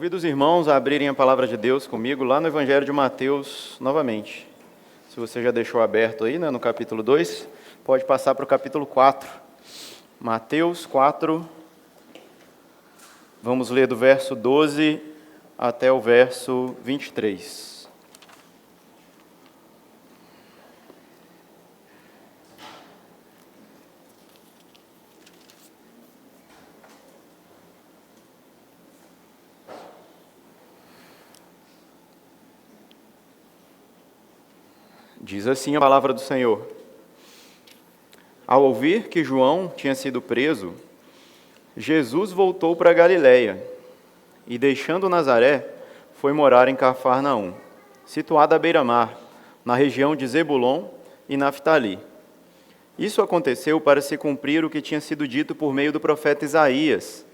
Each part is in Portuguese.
Convido os irmãos a abrirem a palavra de Deus comigo lá no Evangelho de Mateus novamente. Se você já deixou aberto aí, no capítulo 2, pode passar para o capítulo 4. Mateus 4, vamos ler do verso 12 até o verso 23. Diz assim a palavra do Senhor. Ao ouvir que João tinha sido preso, Jesus voltou para Galiléia e, deixando Nazaré, foi morar em Cafarnaum, situada à beira-mar, na região de Zebulon e Naftali. Isso aconteceu para se cumprir o que tinha sido dito por meio do profeta Isaías: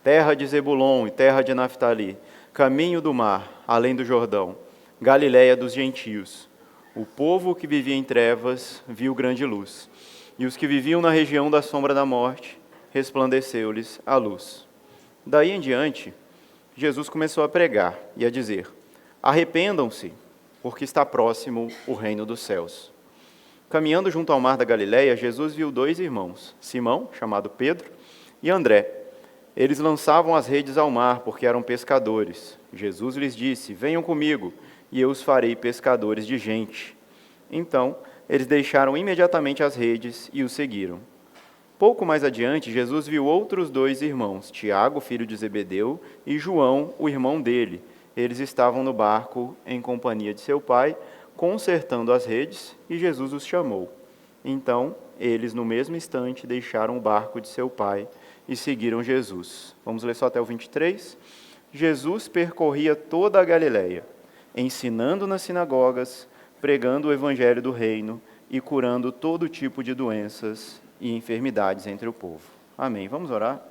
terra de Zebulon e terra de Naftali, caminho do mar, além do Jordão, Galiléia dos gentios. O povo que vivia em trevas viu grande luz, e os que viviam na região da sombra da morte, resplandeceu-lhes a luz. Daí em diante, Jesus começou a pregar e a dizer: arrependam-se, porque está próximo o reino dos céus. Caminhando junto ao mar da Galiléia, Jesus viu dois irmãos, Simão, chamado Pedro, e André. Eles lançavam as redes ao mar, porque eram pescadores. Jesus lhes disse: venham comigo, e eu os farei pescadores de gente. Então, eles deixaram imediatamente as redes e o seguiram. Pouco mais adiante, Jesus viu outros dois irmãos, Tiago, filho de Zebedeu, e João, o irmão dele. Eles estavam no barco em companhia de seu pai, consertando as redes, e Jesus os chamou. Então, eles, no mesmo instante, deixaram o barco de seu pai e seguiram Jesus. Vamos ler só até o 23. Jesus percorria toda a Galiléia, ensinando nas sinagogas, pregando o evangelho do reino e curando todo tipo de doenças e enfermidades entre o povo. Amém. Vamos orar?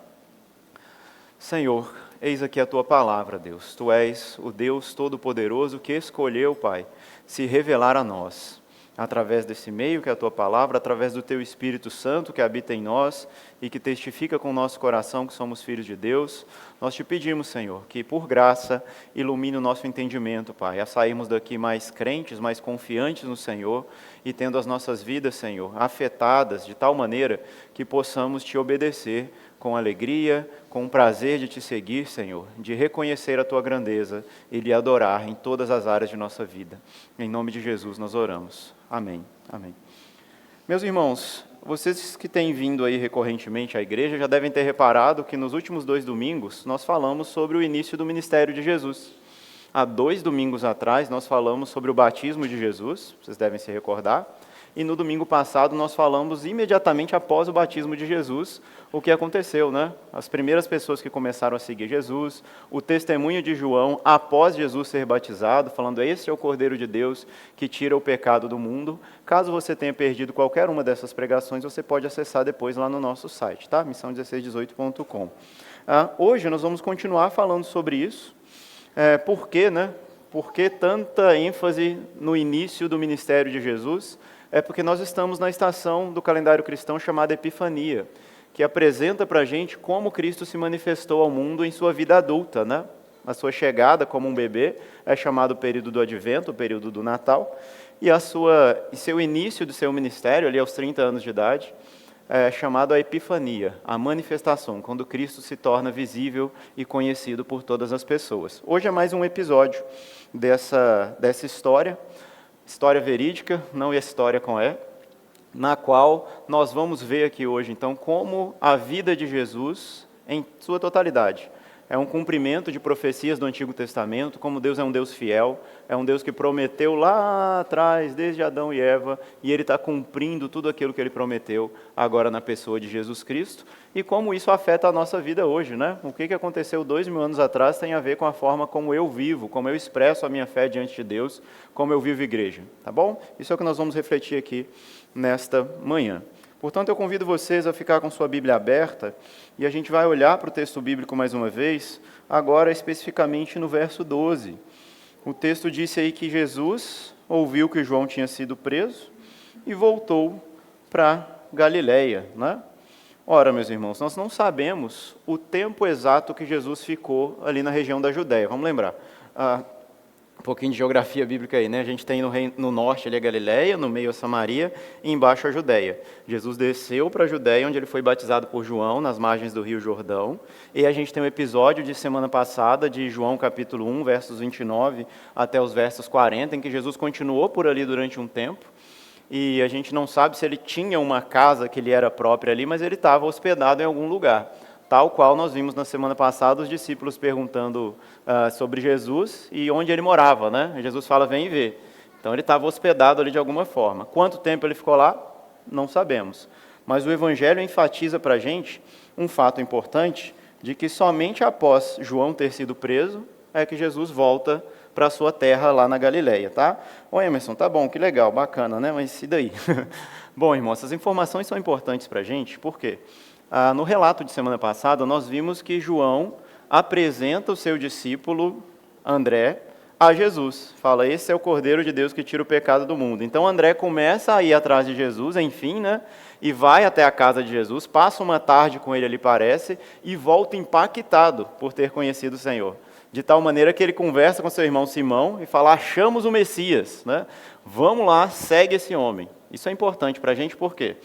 Senhor, eis aqui a tua palavra, Deus. Tu és o Deus Todo-Poderoso que escolheu, Pai, se revelar a nós, através desse meio que é a tua palavra, através do teu Espírito Santo que habita em nós e que testifica com o nosso coração que somos filhos de Deus. Nós te pedimos, Senhor, que por graça ilumine o nosso entendimento, Pai, a sairmos daqui mais crentes, mais confiantes no Senhor e tendo as nossas vidas, Senhor, afetadas de tal maneira que possamos te obedecer com alegria, com o prazer de te seguir, Senhor, de reconhecer a tua grandeza e lhe adorar em todas as áreas de nossa vida. Em nome de Jesus nós oramos. Amém. Amém. Meus irmãos, vocês que têm vindo aí recorrentemente à igreja já devem ter reparado que nos últimos 2 domingos nós falamos sobre o início do ministério de Jesus. Há 2 domingos atrás nós falamos sobre o batismo de Jesus, vocês devem se recordar, e no domingo passado nós falamos imediatamente após o batismo de Jesus, o que aconteceu, né? As primeiras pessoas que começaram a seguir Jesus, o testemunho de João após Jesus ser batizado, falando: esse é o Cordeiro de Deus que tira o pecado do mundo. Caso você tenha perdido qualquer uma dessas pregações, você pode acessar depois lá no nosso site, tá? missão1618.com. Hoje nós vamos continuar falando sobre isso. Por quê, né? Por que tanta ênfase no início do ministério de Jesus? É porque nós estamos na estação do calendário cristão chamada Epifania, que apresenta para a gente como Cristo se manifestou ao mundo em sua vida adulta, né? A sua chegada como um bebê é chamado o período do Advento, o período do Natal, e seu início do seu ministério, ali aos 30 anos de idade, é chamado a Epifania, a manifestação, quando Cristo se torna visível e conhecido por todas as pessoas. Hoje é mais um episódio dessa história verídica, não é história com E, na qual nós vamos ver aqui hoje, então, como a vida de Jesus, em sua totalidade, é um cumprimento de profecias do Antigo Testamento, como Deus é um Deus fiel, é um Deus que prometeu lá atrás, desde Adão e Eva, e Ele está cumprindo tudo aquilo que Ele prometeu agora na pessoa de Jesus Cristo, e como isso afeta a nossa vida hoje, né? O que aconteceu 2000 anos atrás tem a ver com a forma como eu vivo, como eu expresso a minha fé diante de Deus, como eu vivo igreja, tá bom? Isso é o que nós vamos refletir aqui nesta manhã. Portanto, eu convido vocês a ficar com sua Bíblia aberta e a gente vai olhar para o texto bíblico mais uma vez, agora especificamente no verso 12. O texto disse aí que Jesus ouviu que João tinha sido preso e voltou para Galiléia, né? Ora, meus irmãos, nós não sabemos o tempo exato que Jesus ficou ali na região da Judéia. Vamos lembrar. Um pouquinho de geografia bíblica aí, né? A gente tem no norte ali a Galileia, no meio a Samaria e embaixo a Judéia. Jesus desceu para a Judéia, onde ele foi batizado por João, nas margens do Rio Jordão. E a gente tem um episódio de semana passada, de João capítulo 1, versos 29 até os versos 40, em que Jesus continuou por ali durante um tempo. E a gente não sabe se ele tinha uma casa que lhe era própria ali, mas ele estava hospedado em algum lugar. Tal qual nós vimos na semana passada os discípulos perguntando sobre Jesus e onde ele morava, né? Jesus fala, vem e vê. Então ele estava hospedado ali de alguma forma. Quanto tempo ele ficou lá? Não sabemos. Mas o Evangelho enfatiza para a gente um fato importante de que somente após João ter sido preso é que Jesus volta para a sua terra lá na Galileia, tá? Ô Emerson, tá bom, que legal, bacana, né? Mas e daí? Bom, irmão, essas informações são importantes para a gente, por quê? No relato de semana passada, nós vimos que João apresenta o seu discípulo, André, a Jesus. Fala, esse é o Cordeiro de Deus que tira o pecado do mundo. Então André começa a ir atrás de Jesus, enfim, né? E vai até a casa de Jesus, passa uma tarde com ele ali, parece, e volta impactado por ter conhecido o Senhor. De tal maneira que ele conversa com seu irmão Simão e fala, achamos o Messias, né? Vamos lá, segue esse homem. Isso é importante para a gente, por quê?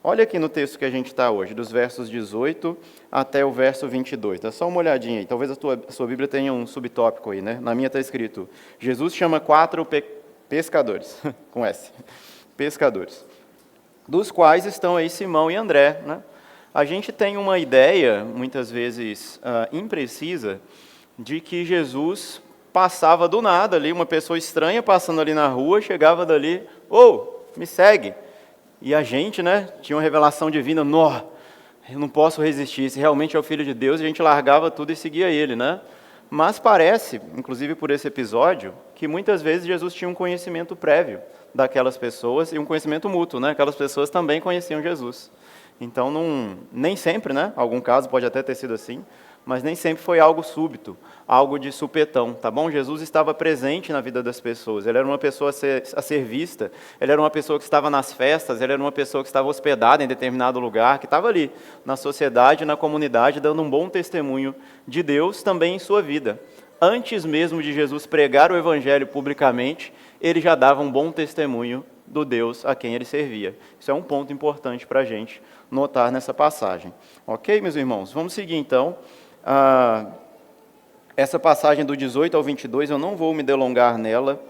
Olha aqui no texto que a gente está hoje, dos versos 18 até o verso 22. Dá só uma olhadinha aí. Talvez a sua Bíblia tenha um subtópico aí, né? Na minha está escrito, Jesus chama 4 pescadores, com S, pescadores, dos quais estão aí Simão e André, né? A gente tem uma ideia, muitas vezes imprecisa, de que Jesus passava do nada ali, uma pessoa estranha passando ali na rua, chegava dali, me segue. E a gente, né, tinha uma revelação divina, eu não posso resistir, se realmente é o Filho de Deus, a gente largava tudo e seguia ele, né? Mas parece, inclusive por esse episódio, que muitas vezes Jesus tinha um conhecimento prévio daquelas pessoas e um conhecimento mútuo, né? Aquelas pessoas também conheciam Jesus. Então, nem sempre, né? Algum caso pode até ter sido assim, mas nem sempre foi algo súbito, algo de supetão, tá bom? Jesus estava presente na vida das pessoas, ele era uma pessoa a ser vista, ele era uma pessoa que estava nas festas, ele era uma pessoa que estava hospedada em determinado lugar, que estava ali, na sociedade, na comunidade, dando um bom testemunho de Deus também em sua vida. Antes mesmo de Jesus pregar o Evangelho publicamente, ele já dava um bom testemunho do Deus a quem ele servia. Isso é um ponto importante para a gente notar nessa passagem. Ok, meus irmãos? Vamos seguir então. Essa passagem do 18 ao 22, eu não vou me delongar nela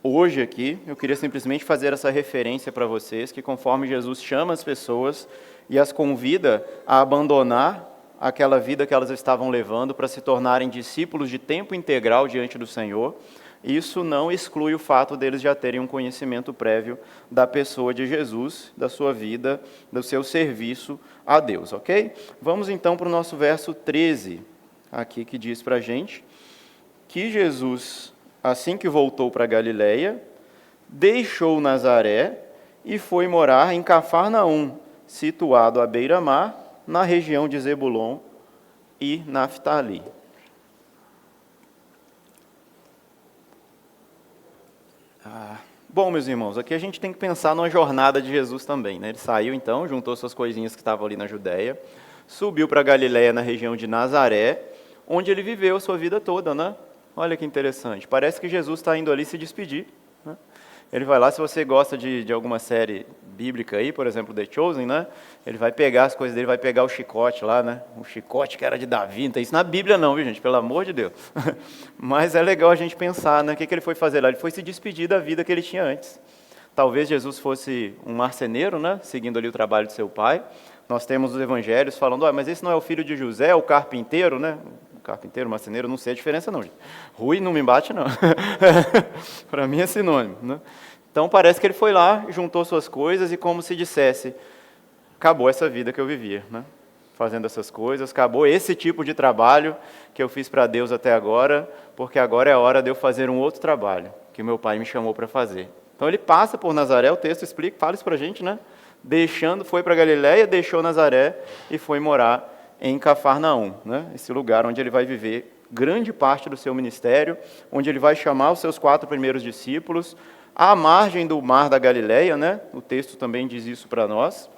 hoje aqui, eu queria simplesmente fazer essa referência para vocês, que conforme Jesus chama as pessoas e as convida a abandonar aquela vida que elas estavam levando para se tornarem discípulos de tempo integral diante do Senhor, isso não exclui o fato deles já terem um conhecimento prévio da pessoa de Jesus, da sua vida, do seu serviço a Deus, ok? Vamos então para o nosso verso 13, aqui que diz para a gente que Jesus, assim que voltou para Galileia, deixou Nazaré e foi morar em Cafarnaum, situado à beira-mar, na região de Zebulon e Naftali. Bom, meus irmãos, aqui a gente tem que pensar numa jornada de Jesus também, né? Ele saiu então, juntou suas coisinhas que estavam ali na Judéia, subiu para Galiléia, na região de Nazaré, onde ele viveu a sua vida toda, né? Olha que interessante, parece que Jesus está indo ali se despedir, né? Ele vai lá, se você gosta de alguma série bíblica aí, por exemplo, The Chosen, né? Ele vai pegar as coisas dele, vai pegar o chicote lá, né? O chicote que era de Davi, não tem isso na Bíblia não, viu gente? Pelo amor de Deus. Mas é legal a gente pensar, né? O que ele foi fazer lá? Ele foi se despedir da vida que ele tinha antes. Talvez Jesus fosse um marceneiro, né? Seguindo ali o trabalho de seu pai. Nós temos os evangelhos falando, mas esse não é o filho de José, o carpinteiro, né? Carpinteiro, marceneiro, não sei a diferença não, gente. Rui não me bate não. Para mim é sinônimo, né? Então parece que ele foi lá, juntou suas coisas e como se dissesse, acabou essa vida que eu vivia, né? Fazendo essas coisas, acabou esse tipo de trabalho que eu fiz para Deus até agora, porque agora é a hora de eu fazer um outro trabalho, que meu pai me chamou para fazer. Então ele passa por Nazaré, o texto explica, fala isso para a gente, né? Foi para Galiléia, deixou Nazaré e foi morar em Cafarnaum, né? Esse lugar onde ele vai viver grande parte do seu ministério, onde ele vai chamar os seus 4 primeiros discípulos, à margem do mar da Galiléia, né? O texto também diz isso para nós.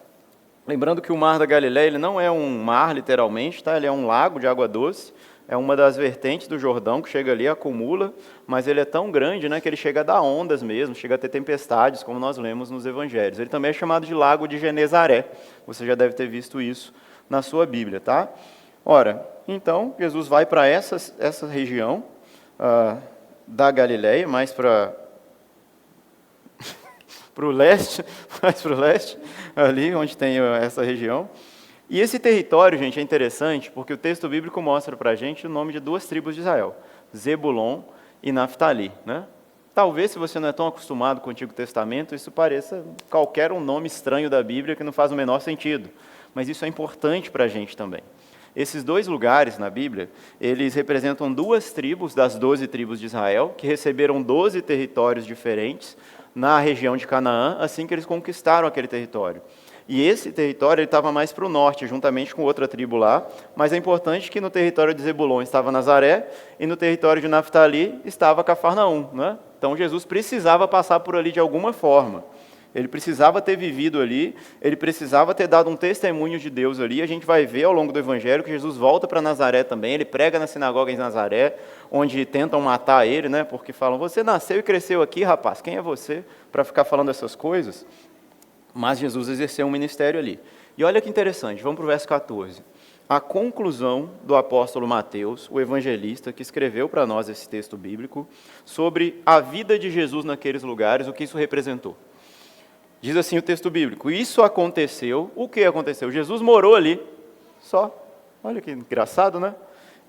Lembrando que o Mar da Galileia ele não é um mar, literalmente, tá? Ele é um lago de água doce, é uma das vertentes do Jordão que chega ali, acumula, mas ele é tão grande, né, que ele chega a dar ondas mesmo, chega a ter tempestades, como nós lemos nos Evangelhos. Ele também é chamado de Lago de Genezaré, você já deve ter visto isso na sua Bíblia, tá? Ora, então, Jesus vai para essa região da Galileia, mais para o leste, mais para o leste, ali onde tem essa região. E esse território, gente, é interessante, porque o texto bíblico mostra para a gente o nome de duas tribos de Israel, Zebulon e Naftali, né? Talvez, se você não é tão acostumado com o Antigo Testamento, isso pareça qualquer um nome estranho da Bíblia que não faz o menor sentido, mas isso é importante para a gente também. Esses dois lugares na Bíblia, eles representam duas tribos das 12 tribos de Israel, que receberam 12 territórios diferentes na região de Canaã, assim que eles conquistaram aquele território. E esse território estava mais para o norte, juntamente com outra tribo lá, mas é importante que no território de Zebulon estava Nazaré, e no território de Naftali estava Cafarnaum, né? Então Jesus precisava passar por ali de alguma forma. Ele precisava ter vivido ali, ele precisava ter dado um testemunho de Deus ali. A gente vai ver ao longo do Evangelho que Jesus volta para Nazaré também, ele prega na sinagoga em Nazaré, onde tentam matar ele, né? Porque falam, você nasceu e cresceu aqui, rapaz, quem é você para ficar falando essas coisas? Mas Jesus exerceu um ministério ali. E olha que interessante, vamos para o verso 14. A conclusão do apóstolo Mateus, o evangelista, que escreveu para nós esse texto bíblico, sobre a vida de Jesus naqueles lugares, o que isso representou. Diz assim o texto bíblico, isso aconteceu, o que aconteceu? Jesus morou ali, só. Olha que engraçado, né?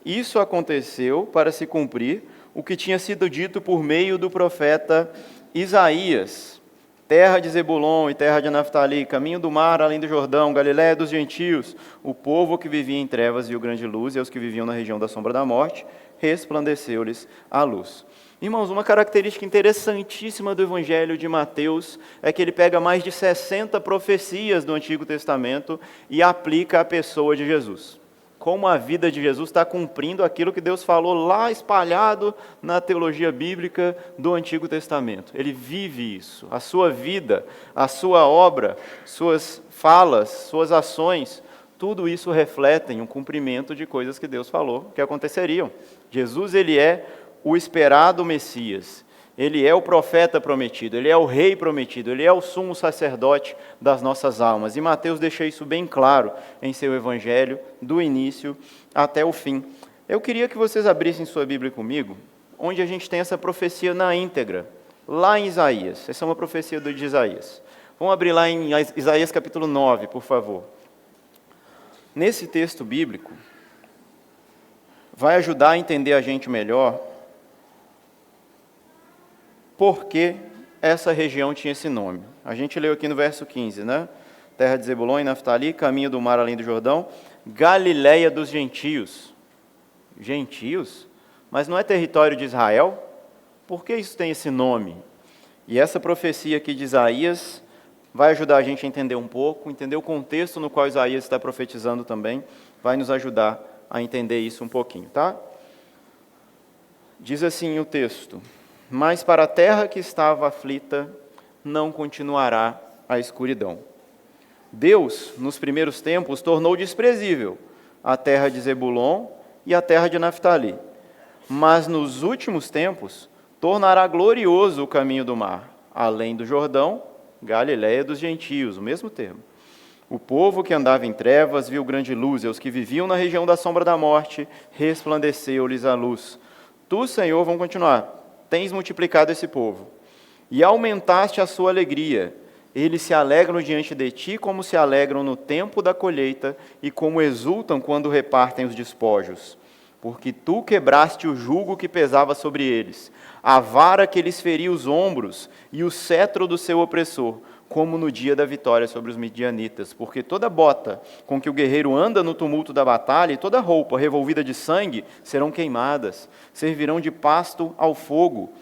Isso aconteceu para se cumprir o que tinha sido dito por meio do profeta Isaías. Terra de Zebulon e terra de Naftali, caminho do mar além do Jordão, Galiléia dos gentios, o povo que vivia em trevas viu grande luz, e aos que viviam na região da sombra da morte, resplandeceu-lhes a luz. Irmãos, uma característica interessantíssima do Evangelho de Mateus é que ele pega mais de 60 profecias do Antigo Testamento e aplica à pessoa de Jesus. Como a vida de Jesus está cumprindo aquilo que Deus falou lá espalhado na teologia bíblica do Antigo Testamento. Ele vive isso. A sua vida, a sua obra, suas falas, suas ações, tudo isso refletem um cumprimento de coisas que Deus falou que aconteceriam. Jesus, ele é o esperado Messias. Ele é o profeta prometido, ele é o rei prometido, ele é o sumo sacerdote das nossas almas. E Mateus deixa isso bem claro em seu evangelho, do início até o fim. Eu queria que vocês abrissem sua Bíblia comigo, onde a gente tem essa profecia na íntegra, lá em Isaías. Essa é uma profecia de Isaías. Vamos abrir lá em Isaías capítulo 9, por favor. Nesse texto bíblico, vai ajudar a entender a gente melhor por que essa região tinha esse nome. A gente leu aqui no verso 15, né? Terra de Zebulon e Naftali, caminho do mar além do Jordão, Galiléia dos gentios. Gentios? Mas não é território de Israel? Por que isso tem esse nome? E essa profecia aqui de Isaías vai ajudar a gente a entender um pouco, entender o contexto no qual Isaías está profetizando também, vai nos ajudar a entender isso um pouquinho, tá? Diz assim o texto: mas para a terra que estava aflita, não continuará a escuridão. Deus, nos primeiros tempos, tornou desprezível a terra de Zebulon e a terra de Naftali, mas nos últimos tempos, tornará glorioso o caminho do mar, além do Jordão, Galiléia dos gentios, o mesmo termo. O povo que andava em trevas viu grande luz, e os que viviam na região da sombra da morte, resplandeceu-lhes a luz. Tu, Senhor, vamos continuar, tens multiplicado esse povo, e aumentaste a sua alegria. Eles se alegram diante de ti, como se alegram no tempo da colheita, e como exultam quando repartem os despojos. Porque tu quebraste o jugo que pesava sobre eles, a vara que lhes feria os ombros, e o cetro do seu opressor, como no dia da vitória sobre os midianitas. Porque toda bota com que o guerreiro anda no tumulto da batalha, e toda roupa revolvida de sangue, serão queimadas, servirão de pasto ao fogo.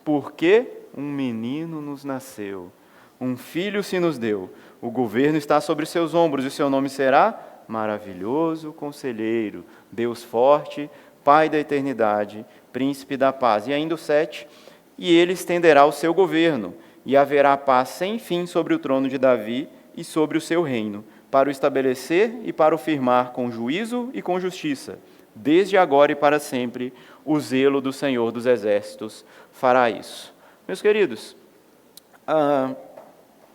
Porque um menino nos nasceu, um filho se nos deu, o governo está sobre seus ombros, e o seu nome será Maravilhoso Conselheiro, Deus Forte, Pai da Eternidade, Príncipe da Paz. E ainda o 7, e ele estenderá o seu governo, e haverá paz sem fim sobre o trono de Davi e sobre o seu reino, para o estabelecer e para o firmar com juízo e com justiça, desde agora e para sempre. O zelo do Senhor dos Exércitos fará isso. Meus queridos,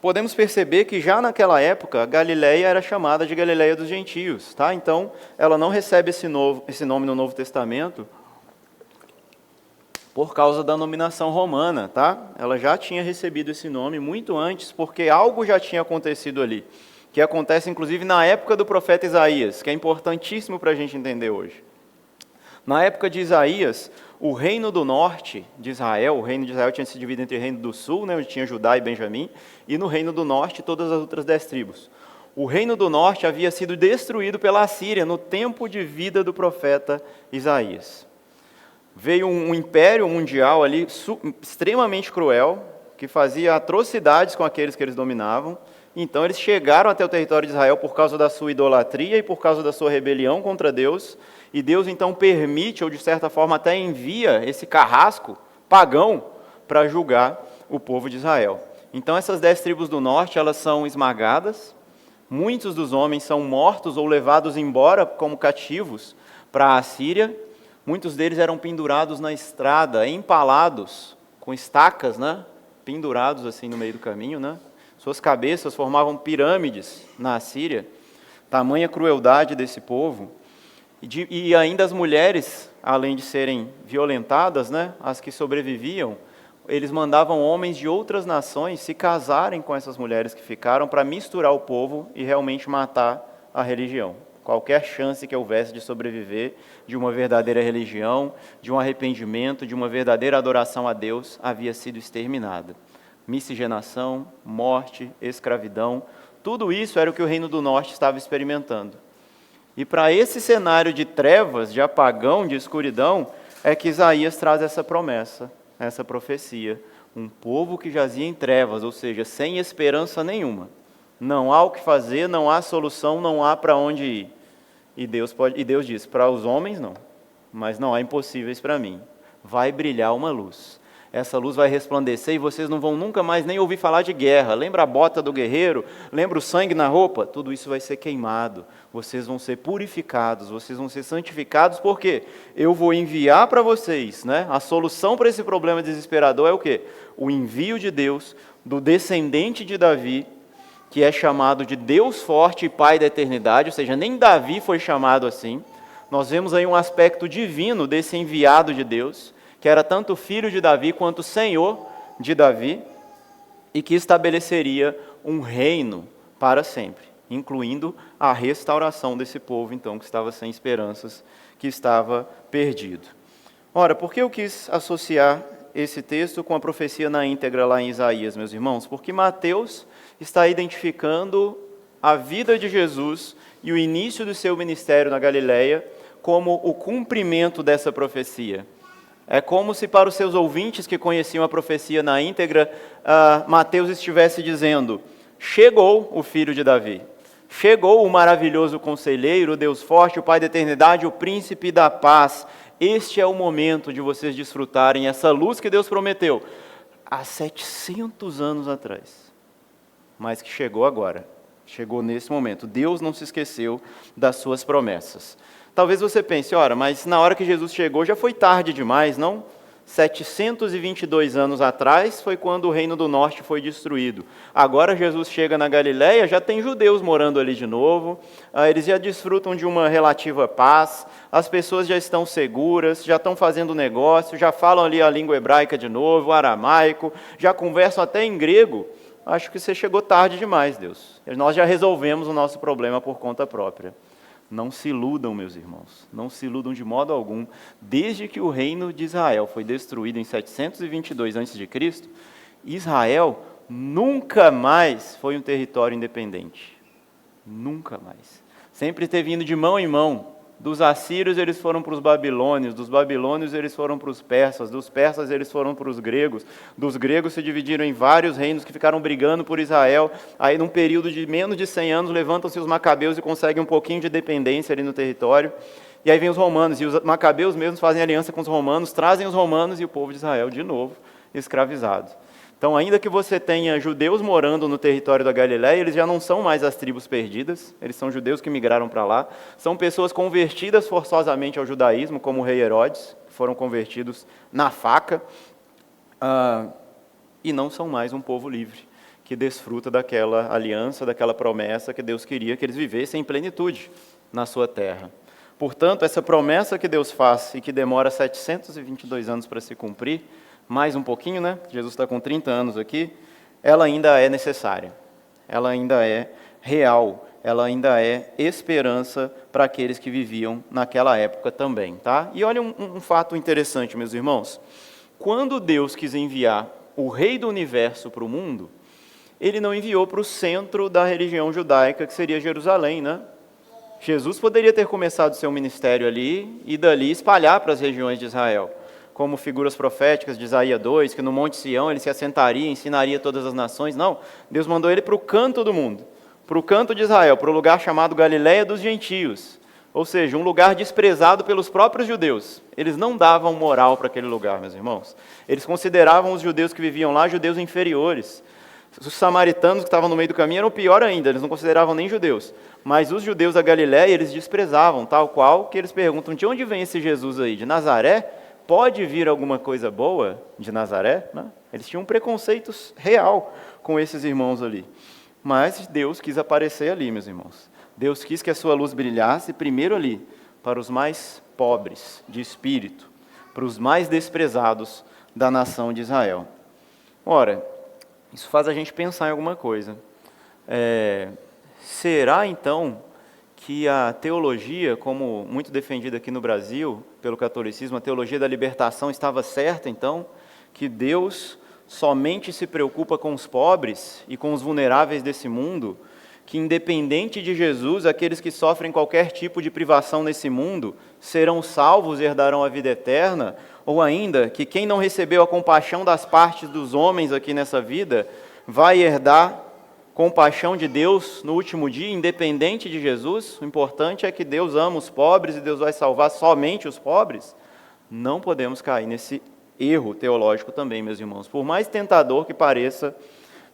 podemos perceber que já naquela época, Galileia era chamada de Galileia dos Gentios, tá? Então, ela não recebe esse nome no Novo Testamento por causa da nominação romana, tá? Ela já tinha recebido esse nome muito antes, porque algo já tinha acontecido ali, que acontece inclusive na época do profeta Isaías, que é importantíssimo para a gente entender hoje. Na época de Isaías, o reino do norte de Israel, o reino de Israel tinha se dividido entre o reino do sul, né, onde tinha Judá e Benjamim, e no reino do norte todas as outras 10 tribos. O reino do norte havia sido destruído pela Assíria no tempo de vida do profeta Isaías. Veio um império mundial ali extremamente cruel, que fazia atrocidades com aqueles que eles dominavam. Então eles chegaram até o território de Israel por causa da sua idolatria e por causa da sua rebelião contra Deus. E Deus então permite, ou de certa forma até envia, esse carrasco pagão para julgar o povo de Israel. Então essas 10 tribos do norte, elas são esmagadas. Muitos dos homens são mortos ou levados embora como cativos para a Assíria. Muitos deles eram pendurados na estrada, empalados, com estacas, né? Pendurados assim no meio do caminho, né? Suas cabeças formavam pirâmides na Assíria. Tamanha crueldade desse povo. E ainda as mulheres, além de serem violentadas, né? As que sobreviviam, eles mandavam homens de outras nações se casarem com essas mulheres que ficaram para misturar o povo e realmente matar a religião. Qualquer chance que houvesse de sobreviver de uma verdadeira religião, de um arrependimento, de uma verdadeira adoração a Deus, havia sido exterminada. Miscigenação, morte, escravidão, tudo isso era o que o Reino do Norte estava experimentando. E para esse cenário de trevas, de apagão, de escuridão, é que Isaías traz essa promessa, essa profecia. Um povo que jazia em trevas, ou seja, sem esperança nenhuma. Não há o que fazer, não há solução, não há para onde ir. E Deus diz, para os homens não, mas não há impossíveis para mim. Vai brilhar uma luz. Essa luz vai resplandecer e vocês não vão nunca mais nem ouvir falar de guerra. Lembra a bota do guerreiro? Lembra o sangue na roupa? Tudo isso vai ser queimado. Vocês vão ser purificados, vocês vão ser santificados, porque eu vou enviar para vocês, né? A solução para esse problema desesperador é o quê? O envio de Deus, do descendente de Davi, que é chamado de Deus forte e Pai da eternidade, ou seja, nem Davi foi chamado assim. Nós vemos aí um aspecto divino desse enviado de Deus, que era tanto filho de Davi quanto senhor de Davi, e que estabeleceria um reino para sempre, incluindo a restauração desse povo, então, que estava sem esperanças, que estava perdido. Ora, por que eu quis associar esse texto com a profecia na íntegra lá em Isaías, meus irmãos? Porque Mateus está identificando a vida de Jesus e o início do seu ministério na Galileia como o cumprimento dessa profecia. É como se para os seus ouvintes que conheciam a profecia na íntegra, Mateus estivesse dizendo, chegou o filho de Davi, chegou o maravilhoso conselheiro, o Deus forte, o Pai da eternidade, o príncipe da paz. Este é o momento de vocês desfrutarem essa luz que Deus prometeu há 700 anos atrás, mas que chegou agora, chegou nesse momento. Deus não se esqueceu das suas promessas. Talvez você pense, ora, mas na hora que Jesus chegou já foi tarde demais, não? 722 anos atrás foi quando o Reino do Norte foi destruído. Agora Jesus chega na Galileia, já tem judeus morando ali de novo, eles já desfrutam de uma relativa paz, as pessoas já estão seguras, já estão fazendo negócio, já falam ali a língua hebraica de novo, o aramaico, já conversam até em grego. Acho que você chegou tarde demais, Deus. Nós já resolvemos o nosso problema por conta própria. Não se iludam, meus irmãos, não se iludam de modo algum. Desde que o reino de Israel foi destruído em 722 a.C., Israel nunca mais foi um território independente. Nunca mais. Sempre teve indo de mão em mão. Dos assírios eles foram para os babilônios, dos babilônios eles foram para os persas, dos persas eles foram para os gregos, dos gregos se dividiram em vários reinos que ficaram brigando por Israel. Aí num período de menos de 100 anos levantam-se os macabeus e conseguem um pouquinho de dependência ali no território. E aí vem os romanos, e os macabeus mesmos fazem aliança com os romanos, trazem os romanos e o povo de Israel de novo escravizado. Então, ainda que você tenha judeus morando no território da Galiléia, eles já não são mais as tribos perdidas, eles são judeus que migraram para lá, são pessoas convertidas forçosamente ao judaísmo, como o rei Herodes, que foram convertidos na faca, e não são mais um povo livre, que desfruta daquela aliança, daquela promessa que Deus queria que eles vivessem em plenitude na sua terra. Portanto, essa promessa que Deus faz e que demora 722 anos para se cumprir, mais um pouquinho, né? Jesus está com 30 anos aqui, ela ainda é necessária, ela ainda é real, ela ainda é esperança para aqueles que viviam naquela época também, tá? E olha um fato interessante, meus irmãos. Quando Deus quis enviar o Rei do Universo para o mundo, Ele não enviou para o centro da religião judaica, que seria Jerusalém, né? Jesus poderia ter começado seu ministério ali e dali espalhar para as regiões de Israel, como figuras proféticas de Isaías 2, que no Monte Sião ele se assentaria e ensinaria todas as nações. Não, Deus mandou ele para o canto do mundo, para o canto de Israel, para o lugar chamado Galiléia dos Gentios, ou seja, um lugar desprezado pelos próprios judeus. Eles não davam moral para aquele lugar, meus irmãos. Eles consideravam os judeus que viviam lá judeus inferiores. Os samaritanos que estavam no meio do caminho eram pior ainda, eles não consideravam nem judeus. Mas os judeus da Galiléia eles desprezavam, tal qual que eles perguntam, de onde vem esse Jesus aí? De Nazaré? Pode vir alguma coisa boa de Nazaré? Né? Eles tinham um preconceito real com esses irmãos ali. Mas Deus quis aparecer ali, meus irmãos. Deus quis que a sua luz brilhasse primeiro ali, para os mais pobres de espírito, para os mais desprezados da nação de Israel. Ora, isso faz a gente pensar em alguma coisa. Será então que a teologia, como muito defendida aqui no Brasil pelo catolicismo, a teologia da libertação estava certa então? Que Deus somente se preocupa com os pobres e com os vulneráveis desse mundo, que independente de Jesus, aqueles que sofrem qualquer tipo de privação nesse mundo serão salvos e herdarão a vida eterna, ou ainda que quem não recebeu a compaixão das partes dos homens aqui nessa vida vai herdar compaixão de Deus no último dia, independente de Jesus. O importante é que Deus ama os pobres e Deus vai salvar somente os pobres. Não podemos cair nesse erro teológico também, meus irmãos, por mais tentador que pareça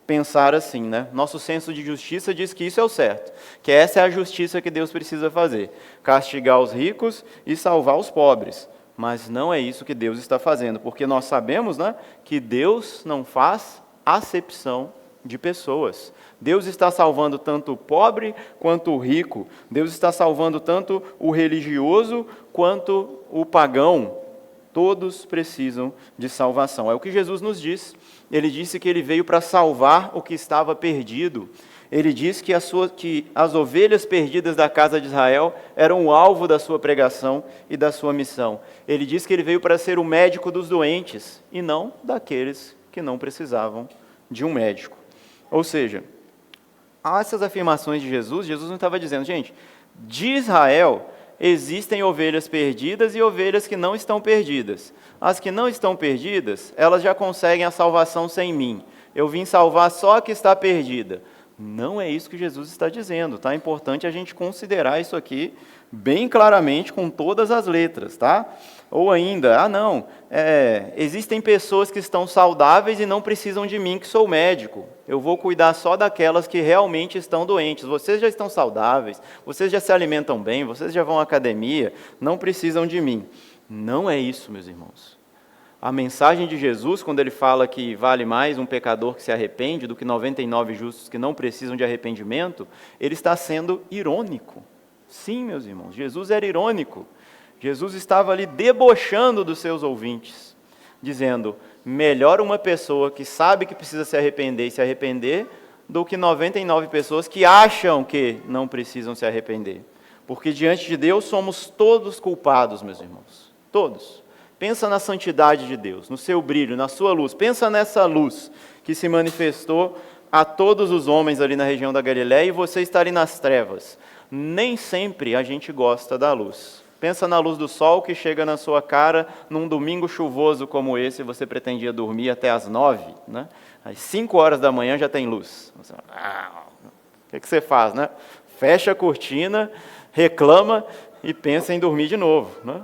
pensar assim, né? Nosso senso de justiça diz que isso é o certo, que essa é a justiça que Deus precisa fazer, castigar os ricos e salvar os pobres. Mas não é isso que Deus está fazendo, porque nós sabemos, né, que Deus não faz acepção de pessoas. Deus está salvando tanto o pobre quanto o rico. Deus está salvando tanto o religioso quanto o pagão. Todos precisam de salvação. É o que Jesus nos diz. Ele disse que ele veio para salvar o que estava perdido. Ele diz que as ovelhas perdidas da casa de Israel eram o alvo da sua pregação e da sua missão. Ele diz que ele veio para ser o médico dos doentes e não daqueles que não precisavam de um médico. Ou seja, essas afirmações de Jesus não estava dizendo, gente, de Israel existem ovelhas perdidas e ovelhas que não estão perdidas. As que não estão perdidas, elas já conseguem a salvação sem mim. Eu vim salvar só a que está perdida. Não é isso que Jesus está dizendo, tá? É importante a gente considerar isso aqui bem claramente, com todas as letras, tá? Ou ainda, existem pessoas que estão saudáveis e não precisam de mim, que sou médico. Eu vou cuidar só daquelas que realmente estão doentes. Vocês já estão saudáveis, vocês já se alimentam bem, vocês já vão à academia, não precisam de mim. Não é isso, meus irmãos. A mensagem de Jesus, quando ele fala que vale mais um pecador que se arrepende do que 99 justos que não precisam de arrependimento, ele está sendo irônico. Sim, meus irmãos, Jesus era irônico. Jesus estava ali debochando dos seus ouvintes, dizendo, melhor uma pessoa que sabe que precisa se arrepender e se arrepender, do que 99 pessoas que acham que não precisam se arrepender. Porque diante de Deus somos todos culpados, meus irmãos, todos. Pensa na santidade de Deus, no seu brilho, na sua luz. Pensa nessa luz que se manifestou a todos os homens ali na região da Galiléia e você está ali nas trevas. Nem sempre a gente gosta da luz. Pensa na luz do sol que chega na sua cara num domingo chuvoso como esse, você pretendia dormir até às 9, né? Às 5 horas da manhã já tem luz. O que você faz, né? Fecha a cortina, reclama e pensa em dormir de novo, né?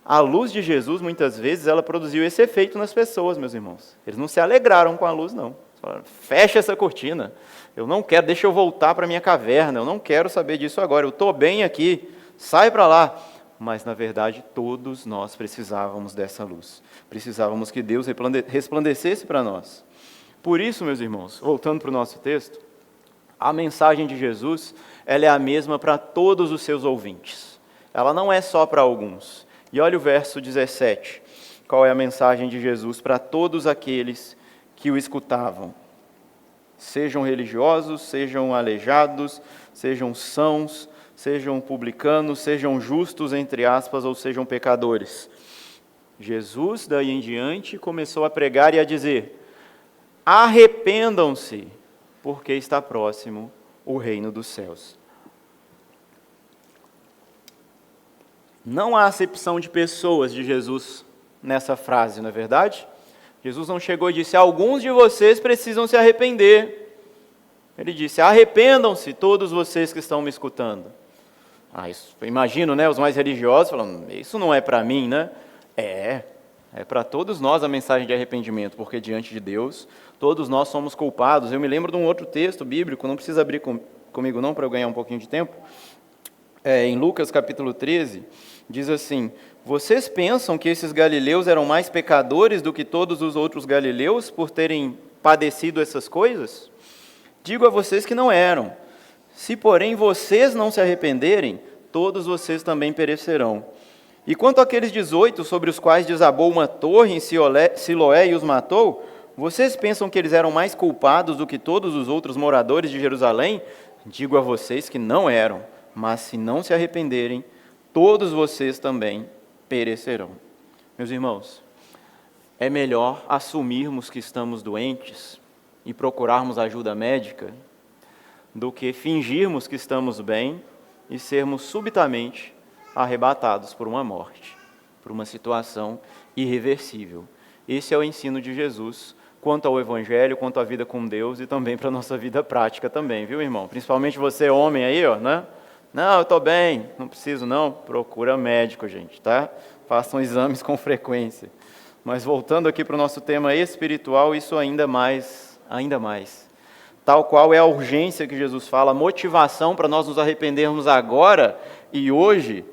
A luz de Jesus, muitas vezes, ela produziu esse efeito nas pessoas, meus irmãos. Eles não se alegraram com a luz, não. Falaram, fecha essa cortina. Eu não quero, deixa eu voltar para a minha caverna. Eu não quero saber disso agora. Eu estou bem aqui. Sai para lá. Mas, na verdade, todos nós precisávamos dessa luz. Precisávamos que Deus resplandecesse para nós. Por isso, meus irmãos, voltando para o nosso texto, a mensagem de Jesus, ela é a mesma para todos os seus ouvintes. Ela não é só para alguns. E olha o verso 17. Qual é a mensagem de Jesus para todos aqueles que o escutavam? Sejam religiosos, sejam aleijados, sejam sãos, sejam publicanos, sejam justos, entre aspas, ou sejam pecadores. Jesus, daí em diante, começou a pregar e a dizer: arrependam-se, porque está próximo o reino dos céus. Não há acepção de pessoas de Jesus nessa frase, não é verdade? Jesus não chegou e disse: alguns de vocês precisam se arrepender. Ele disse: arrependam-se todos vocês que estão me escutando. Isso, eu imagino, né, os mais religiosos falando: isso não é para mim, né? É para todos nós a mensagem de arrependimento, porque diante de Deus, todos nós somos culpados. Eu me lembro de um outro texto bíblico, não precisa abrir comigo não, para eu ganhar um pouquinho de tempo. Em Lucas capítulo 13, diz assim: vocês pensam que esses galileus eram mais pecadores do que todos os outros galileus por terem padecido essas coisas? Digo a vocês que não eram. Se, porém, vocês não se arrependerem, todos vocês também perecerão. E quanto àqueles 18 sobre os quais desabou uma torre em Siloé e os matou, vocês pensam que eles eram mais culpados do que todos os outros moradores de Jerusalém? Digo a vocês que não eram. Mas se não se arrependerem, todos vocês também perecerão. Meus irmãos, é melhor assumirmos que estamos doentes e procurarmos ajuda médica do que fingirmos que estamos bem e sermos subitamente arrebatados por uma morte, por uma situação irreversível. Esse é o ensino de Jesus quanto ao Evangelho, quanto à vida com Deus e também para a nossa vida prática também, viu, irmão? Principalmente você, homem aí, né? Não, eu estou bem, não preciso não, procura médico, gente, tá? Façam exames com frequência. Mas voltando aqui para o nosso tema espiritual, isso ainda mais. Tal qual é a urgência que Jesus fala, a motivação para nós nos arrependermos agora e hoje,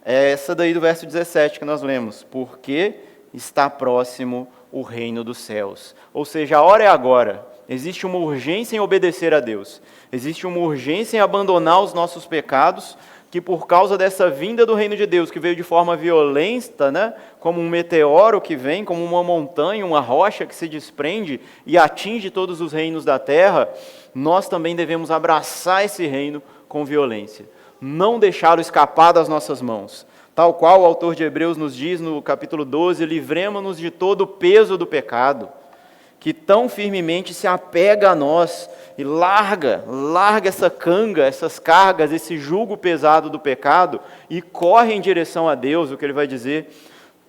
é essa daí do verso 17 que nós lemos, porque está próximo o reino dos céus. Ou seja, a hora é agora. Existe uma urgência em obedecer a Deus. Existe uma urgência em abandonar os nossos pecados, que por causa dessa vinda do reino de Deus, que veio de forma violenta, né, como um meteoro que vem, como uma montanha, uma rocha que se desprende e atinge todos os reinos da terra, nós também devemos abraçar esse reino com violência. Não deixá-lo escapar das nossas mãos. Tal qual o autor de Hebreus nos diz no capítulo 12, livremo-nos de todo o peso do pecado, que tão firmemente se apega a nós e larga essa canga, essas cargas, esse jugo pesado do pecado e corre em direção a Deus. O que ele vai dizer?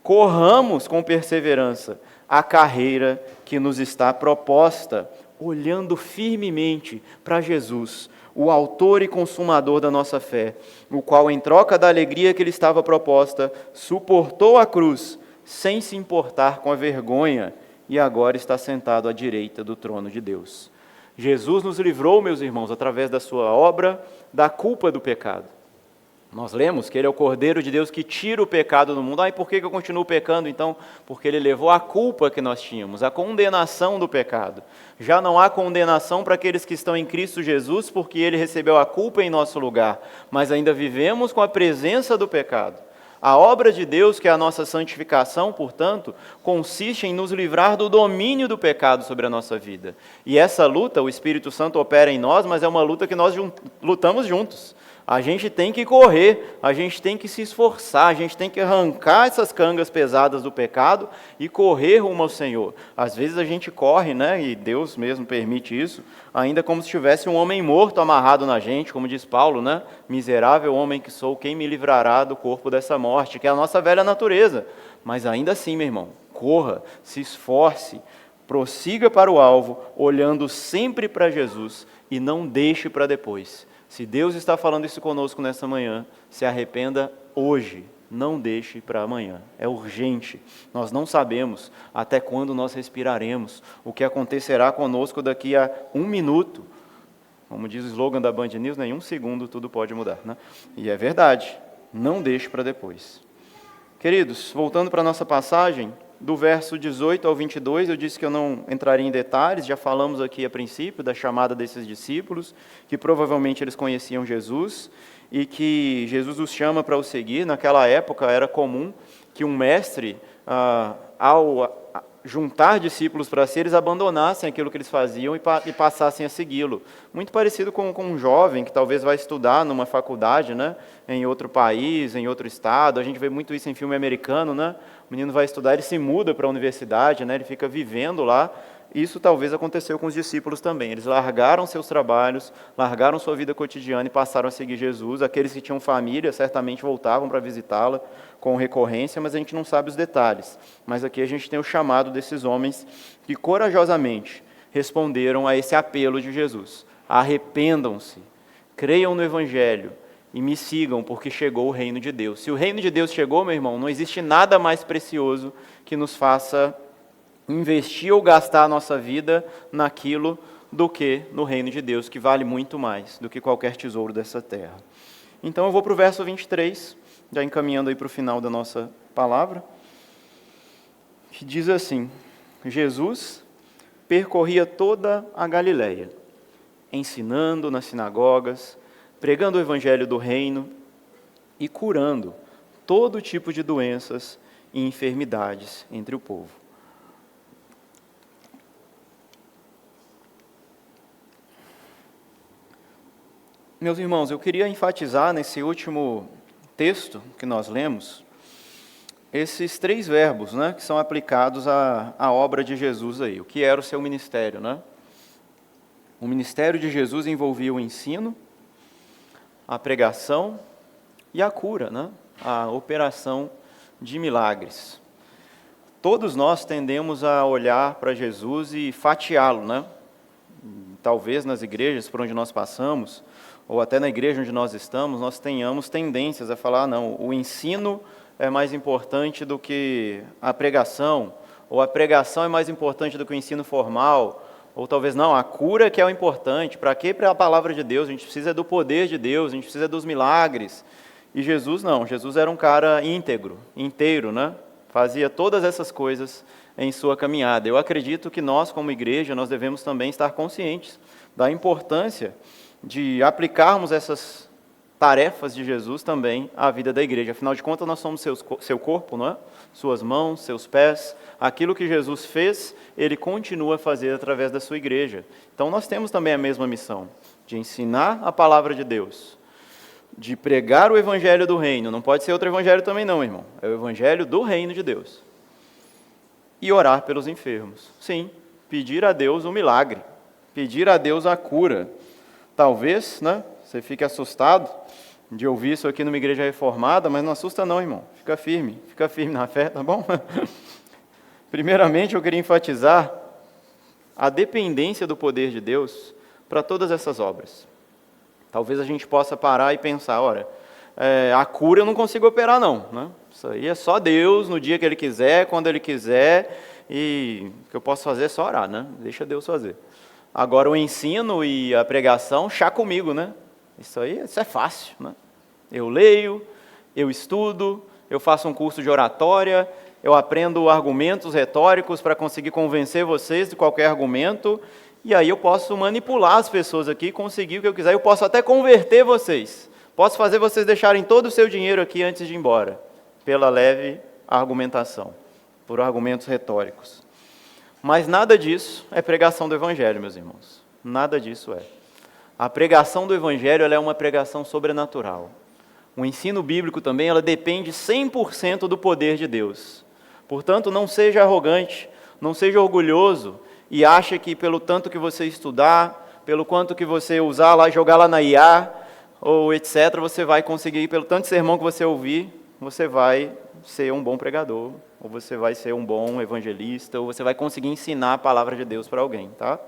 Corramos com perseverança a carreira que nos está proposta, olhando firmemente para Jesus, o autor e consumador da nossa fé, o qual, em troca da alegria que lhe estava proposta, suportou a cruz, sem se importar com a vergonha, e agora está sentado à direita do trono de Deus. Jesus nos livrou, meus irmãos, através da sua obra, da culpa do pecado. Nós lemos que Ele é o Cordeiro de Deus que tira o pecado do mundo. E por que eu continuo pecando, então? Porque Ele levou a culpa que nós tínhamos, a condenação do pecado. Já não há condenação para aqueles que estão em Cristo Jesus, porque Ele recebeu a culpa em nosso lugar, mas ainda vivemos com a presença do pecado. A obra de Deus, que é a nossa santificação, portanto, consiste em nos livrar do domínio do pecado sobre a nossa vida. E essa luta, o Espírito Santo opera em nós, mas é uma luta que nós lutamos juntos. A gente tem que correr, a gente tem que se esforçar, a gente tem que arrancar essas cangas pesadas do pecado e correr rumo ao Senhor. Às vezes a gente corre, né, e Deus mesmo permite isso, ainda como se tivesse um homem morto amarrado na gente, como diz Paulo, né? Miserável homem que sou, quem me livrará do corpo dessa morte, que é a nossa velha natureza. Mas ainda assim, meu irmão, corra, se esforce, prossiga para o alvo, olhando sempre para Jesus e não deixe para depois. Se Deus está falando isso conosco nessa manhã, se arrependa hoje, não deixe para amanhã. É urgente. Nós não sabemos até quando nós respiraremos, o que acontecerá conosco daqui a 1 minuto. Como diz o slogan da Band News, em 1 segundo tudo pode mudar, né? E é verdade, não deixe para depois. Queridos, voltando para a nossa passagem, do verso 18 ao 22, eu disse que eu não entraria em detalhes, já falamos aqui a princípio da chamada desses discípulos, que provavelmente eles conheciam Jesus, e que Jesus os chama para o seguir. Naquela época era comum que um mestre, ao juntar discípulos para si, eles abandonassem aquilo que eles faziam e passassem a segui-lo. Muito parecido com um jovem que talvez vai estudar numa faculdade, né, em outro país, em outro estado. A gente vê muito isso em filme americano, né? O menino vai estudar, ele se muda para a universidade, né, ele fica vivendo lá. Isso talvez aconteceu com os discípulos também. Eles largaram seus trabalhos, largaram sua vida cotidiana e passaram a seguir Jesus. Aqueles que tinham família certamente voltavam para visitá-la com recorrência, mas a gente não sabe os detalhes. Mas aqui a gente tem o chamado desses homens que corajosamente responderam a esse apelo de Jesus. Arrependam-se, creiam no Evangelho e me sigam, porque chegou o reino de Deus. Se o reino de Deus chegou, meu irmão, não existe nada mais precioso que nos faça investir ou gastar a nossa vida naquilo do que no reino de Deus, que vale muito mais do que qualquer tesouro dessa terra. Então eu vou para o verso 23, já encaminhando aí para o final da nossa palavra, que diz assim: Jesus percorria toda a Galileia, ensinando nas sinagogas, pregando o evangelho do reino e curando todo tipo de doenças e enfermidades entre o povo. Meus irmãos, eu queria enfatizar nesse último texto que nós lemos, esses 3 verbos, né, que são aplicados à obra de Jesus aí. O que era o seu ministério, né? O ministério de Jesus envolvia o ensino, a pregação e a cura, né? A operação de milagres. Todos nós tendemos a olhar para Jesus e fatiá-lo, né? Talvez nas igrejas por onde nós passamos, ou até na igreja onde nós estamos, nós tenhamos tendências a falar, não, o ensino é mais importante do que a pregação, ou a pregação é mais importante do que o ensino formal, ou talvez não, a cura que é o importante. Para quê? Para a palavra de Deus, a gente precisa do poder de Deus, a gente precisa dos milagres. E Jesus não, Jesus era um cara íntegro, inteiro, né? Fazia todas essas coisas em sua caminhada. Eu acredito que nós, como igreja, nós devemos também estar conscientes da importância de aplicarmos essas tarefas de Jesus também à vida da igreja. Afinal de contas, nós somos seu corpo, não é? Suas mãos, seus pés. Aquilo que Jesus fez, Ele continua a fazer através da sua igreja. Então, nós temos também a mesma missão, de ensinar a palavra de Deus, de pregar o evangelho do reino. Não pode ser outro evangelho também não, irmão. É o evangelho do reino de Deus. E orar pelos enfermos. Sim, pedir a Deus o milagre, pedir a Deus a cura. Talvez, né, você fique assustado de ouvir isso aqui numa igreja reformada, mas não assusta não, irmão. Fica firme na fé, tá bom? Primeiramente, eu queria enfatizar a dependência do poder de Deus para todas essas obras. Talvez a gente possa parar e pensar, olha, a cura eu não consigo operar não, né? Isso aí é só Deus, no dia que Ele quiser, quando Ele quiser, e o que eu posso fazer é só orar, né? Deixa Deus fazer. Agora o ensino e a pregação, chá comigo, né? Isso é fácil, né? Eu leio, eu estudo, eu faço um curso de oratória, eu aprendo argumentos retóricos para conseguir convencer vocês de qualquer argumento, e aí eu posso manipular as pessoas aqui, conseguir o que eu quiser, eu posso até converter vocês, posso fazer vocês deixarem todo o seu dinheiro aqui antes de ir embora, pela leve argumentação, por argumentos retóricos. Mas nada disso é pregação do Evangelho, meus irmãos. Nada disso é. A pregação do Evangelho ela é uma pregação sobrenatural. O ensino bíblico também ela depende 100% do poder de Deus. Portanto, não seja arrogante, não seja orgulhoso e ache que pelo tanto que você estudar, pelo quanto que você usar lá, jogar lá na IA, ou etc., você vai conseguir, pelo tanto de sermão que você ouvir, você vai ser um bom pregador, ou você vai ser um bom evangelista, ou você vai conseguir ensinar a palavra de Deus para alguém, tá?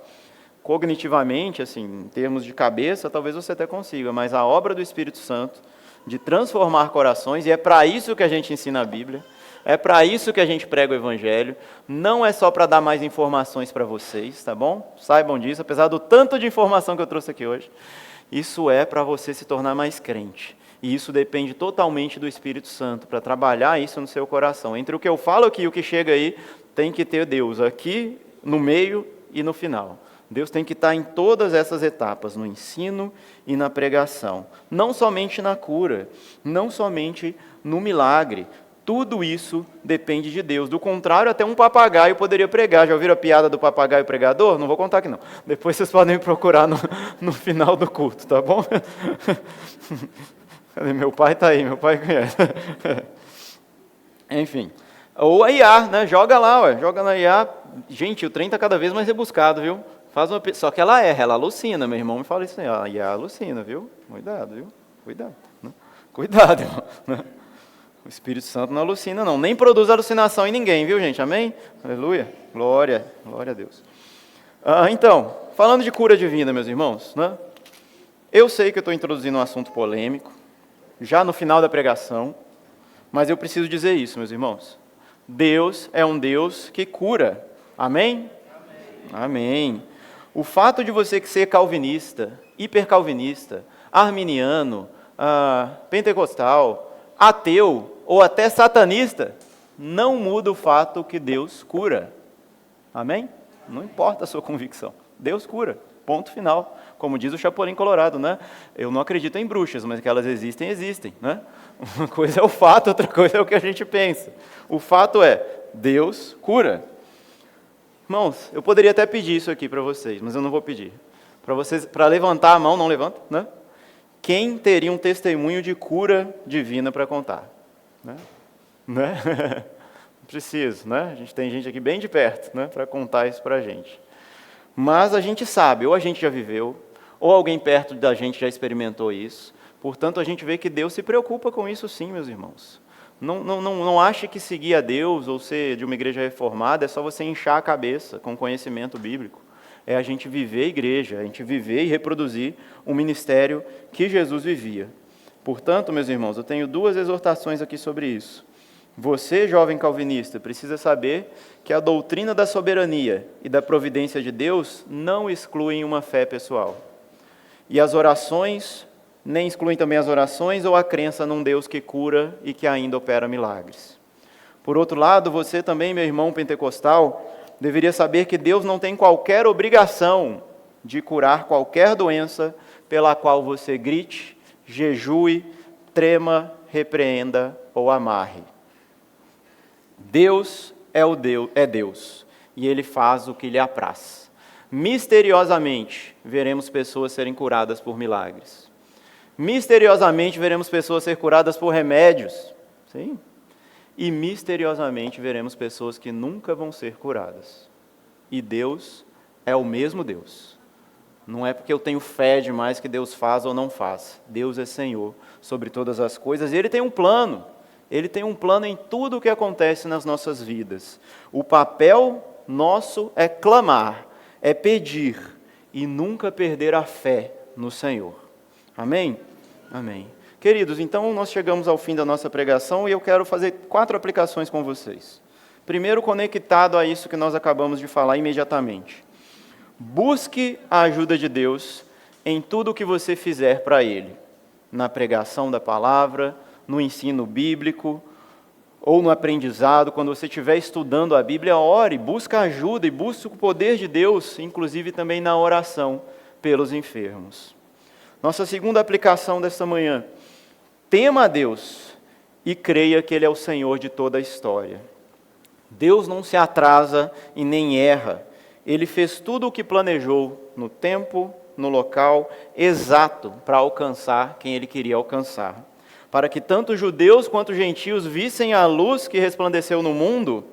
Cognitivamente, assim, em termos de cabeça, talvez você até consiga, mas a obra do Espírito Santo de transformar corações, e é para isso que a gente ensina a Bíblia, é para isso que a gente prega o Evangelho, não é só para dar mais informações para vocês, tá bom? Saibam disso, apesar do tanto de informação que eu trouxe aqui hoje, isso é para você se tornar mais crente. E isso depende totalmente do Espírito Santo, para trabalhar isso no seu coração. Entre o que eu falo aqui e o que chega aí, tem que ter Deus aqui, no meio e no final. Deus tem que estar em todas essas etapas, no ensino e na pregação. Não somente na cura, não somente no milagre. Tudo isso depende de Deus. Do contrário, até um papagaio poderia pregar. Já ouviram a piada do papagaio pregador? Não vou contar aqui não. Depois vocês podem me procurar no final do culto, tá bom? Meu pai está aí, meu pai conhece. Enfim. Ou a IA, né? Joga lá, ué. Joga na IA. Gente, o trem está cada vez mais rebuscado, viu? Só que ela alucina. Meu irmão me fala isso aí. A IA alucina, viu? Cuidado, viu? Cuidado. Né? Cuidado, irmão. O Espírito Santo não alucina, não. Nem produz alucinação em ninguém, viu, gente? Amém? Aleluia. Glória a Deus. Então, falando de cura divina, meus irmãos, né? Eu sei que eu estou introduzindo um assunto polêmico, já no final da pregação, mas eu preciso dizer isso, meus irmãos. Deus é um Deus que cura. Amém? Amém. O fato de você ser calvinista, hipercalvinista, arminiano, pentecostal, ateu ou até satanista, não muda o fato que Deus cura. Amém? Não importa a sua convicção. Deus cura. Ponto final. Como diz o Chapolin Colorado, né? Eu não acredito em bruxas, mas que elas existem, existem, né? Uma coisa é o fato, outra coisa é o que a gente pensa. O fato é, Deus cura. Irmãos, eu poderia até pedir isso aqui para vocês, mas eu não vou pedir. Para vocês, para levantar a mão, não levanta, né? Quem teria um testemunho de cura divina para contar? Né? Não preciso, né? A gente tem gente aqui bem de perto, né? Para contar isso para a gente. Mas a gente sabe, ou a gente já viveu, ou alguém perto da gente já experimentou isso. Portanto, a gente vê que Deus se preocupa com isso sim, meus irmãos. Não ache que seguir a Deus ou ser de uma igreja reformada é só você inchar a cabeça com conhecimento bíblico. É a gente viver a igreja, a gente viver e reproduzir o ministério que Jesus vivia. Portanto, meus irmãos, eu tenho duas exortações aqui sobre isso. Você, jovem calvinista, precisa saber que a doutrina da soberania e da providência de Deus não excluem uma fé pessoal. E as orações, nem excluem também as orações ou a crença num Deus que cura e que ainda opera milagres. Por outro lado, você também, meu irmão pentecostal, deveria saber que Deus não tem qualquer obrigação de curar qualquer doença pela qual você grite, jejue, trema, repreenda ou amarre. Deus é Deus, e Ele faz o que lhe apraz. Misteriosamente, veremos pessoas serem curadas por milagres. Misteriosamente, veremos pessoas ser curadas por remédios. Sim. E misteriosamente, veremos pessoas que nunca vão ser curadas. E Deus é o mesmo Deus. Não é porque eu tenho fé demais que Deus faz ou não faz. Deus é Senhor sobre todas as coisas, e Ele tem um plano. Ele tem um plano em tudo o que acontece nas nossas vidas. O papel nosso é clamar, é pedir e nunca perder a fé no Senhor. Amém? Amém. Queridos, então nós chegamos ao fim da nossa pregação e eu quero fazer 4 aplicações com vocês. Primeiro, conectado a isso que nós acabamos de falar imediatamente. Busque a ajuda de Deus em tudo o que você fizer para Ele. Na pregação da palavra, no ensino bíblico, ou no aprendizado, quando você estiver estudando a Bíblia, ore, busque ajuda e busque o poder de Deus, inclusive também na oração pelos enfermos. Nossa segunda aplicação desta manhã, tema a Deus e creia que Ele é o Senhor de toda a história. Deus não se atrasa e nem erra. Ele fez tudo o que planejou no tempo, no local exato para alcançar quem Ele queria alcançar. Para que tanto judeus quanto gentios vissem a luz que resplandeceu no mundo,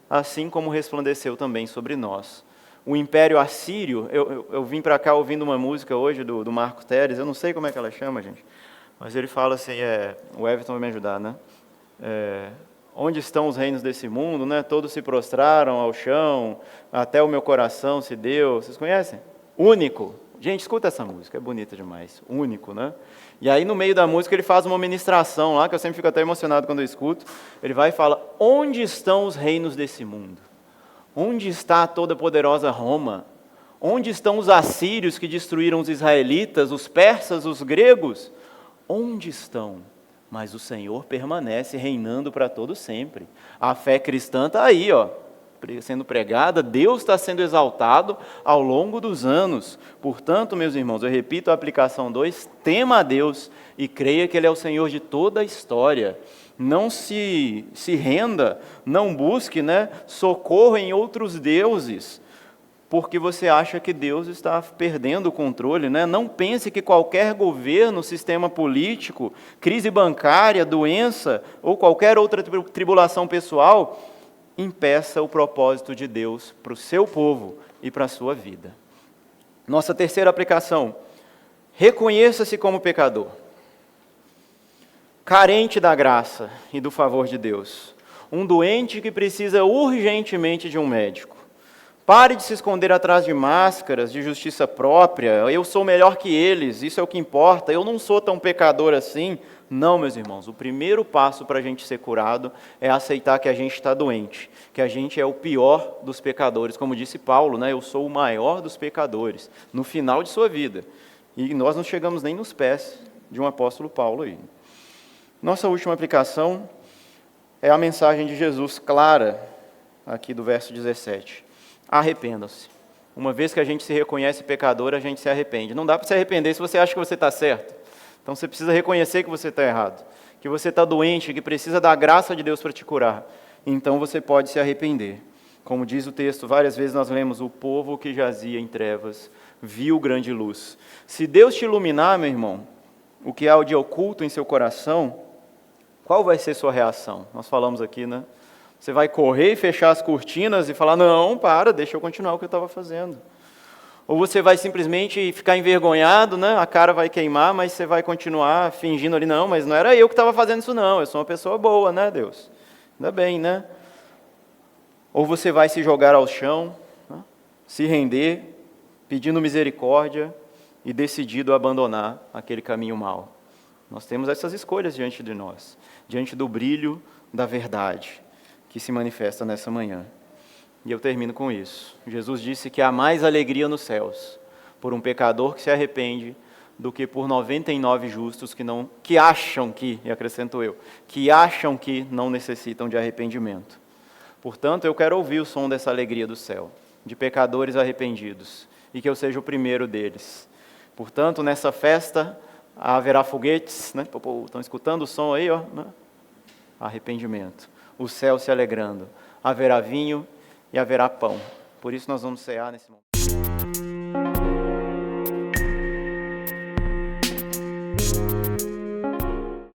assim como resplandeceu também sobre nós. O Império Assírio, eu vim para cá ouvindo uma música hoje do Marco Teres, eu não sei como é que ela chama, gente, mas ele fala assim, o Everton vai me ajudar, né? Onde estão os reinos desse mundo, né? Todos se prostraram ao chão, até o meu coração se deu. Vocês conhecem? Único, Gente, escuta essa música, é bonita demais, único, né? E aí no meio da música ele faz uma ministração lá, que eu sempre fico até emocionado quando eu escuto. Ele vai e fala: onde estão os reinos desse mundo? Onde está a toda poderosa Roma? Onde estão os assírios que destruíram os israelitas, os persas, os gregos? Onde estão? Mas o Senhor permanece reinando para todo sempre. A fé cristã está aí, ó, sendo pregada, Deus está sendo exaltado ao longo dos anos. Portanto, meus irmãos, eu repito a aplicação 2, tema a Deus e creia que Ele é o Senhor de toda a história. Não se renda, não busque, socorro em outros deuses, porque você acha que Deus está perdendo o controle, Não pense que qualquer governo, sistema político, crise bancária, doença ou qualquer outra tribulação pessoal impeça o propósito de Deus para o seu povo e para a sua vida. Nossa terceira aplicação: reconheça-se como pecador, carente da graça e do favor de Deus, um doente que precisa urgentemente de um médico. Pare de se esconder atrás de máscaras de justiça própria. Eu sou melhor que eles, isso é o que importa. Eu não sou tão pecador assim. Não, meus irmãos, o primeiro passo para a gente ser curado é aceitar que a gente está doente, que a gente é o pior dos pecadores. Como disse Paulo, eu sou o maior dos pecadores, no final de sua vida. E nós não chegamos nem nos pés de um apóstolo Paulo aí. Nossa última aplicação é a mensagem de Jesus clara, aqui do verso 17. Arrependam-se. Uma vez que a gente se reconhece pecador, a gente se arrepende. Não dá para se arrepender se você acha que você está certo. Então você precisa reconhecer que você está errado, que você está doente, que precisa da graça de Deus para te curar. Então você pode se arrepender. Como diz o texto, várias vezes nós lemos: o povo que jazia em trevas viu grande luz. Se Deus te iluminar, meu irmão, o que há de oculto em seu coração, qual vai ser sua reação? Nós falamos aqui, Você vai correr e fechar as cortinas e falar: não, deixa eu continuar o que eu estava fazendo. Ou você vai simplesmente ficar envergonhado, a cara vai queimar, mas você vai continuar fingindo ali: não, mas não era eu que estava fazendo isso não, eu sou uma pessoa boa, Deus? Ainda bem, Ou você vai se jogar ao chão, se render, pedindo misericórdia e decidido a abandonar aquele caminho mau. Nós temos essas escolhas diante de nós, diante do brilho da verdade que se manifesta nessa manhã. E eu termino com isso. Jesus disse que há mais alegria nos céus por um pecador que se arrepende do que por 99 justos que acham que, e acrescento eu, que acham que não necessitam de arrependimento. Portanto, eu quero ouvir o som dessa alegria do céu, de pecadores arrependidos, e que eu seja o primeiro deles. Portanto, nessa festa haverá foguetes, Estão escutando o som aí, Arrependimento. O céu se alegrando. Haverá vinho e haverá pão. Por isso nós vamos cear nesse momento.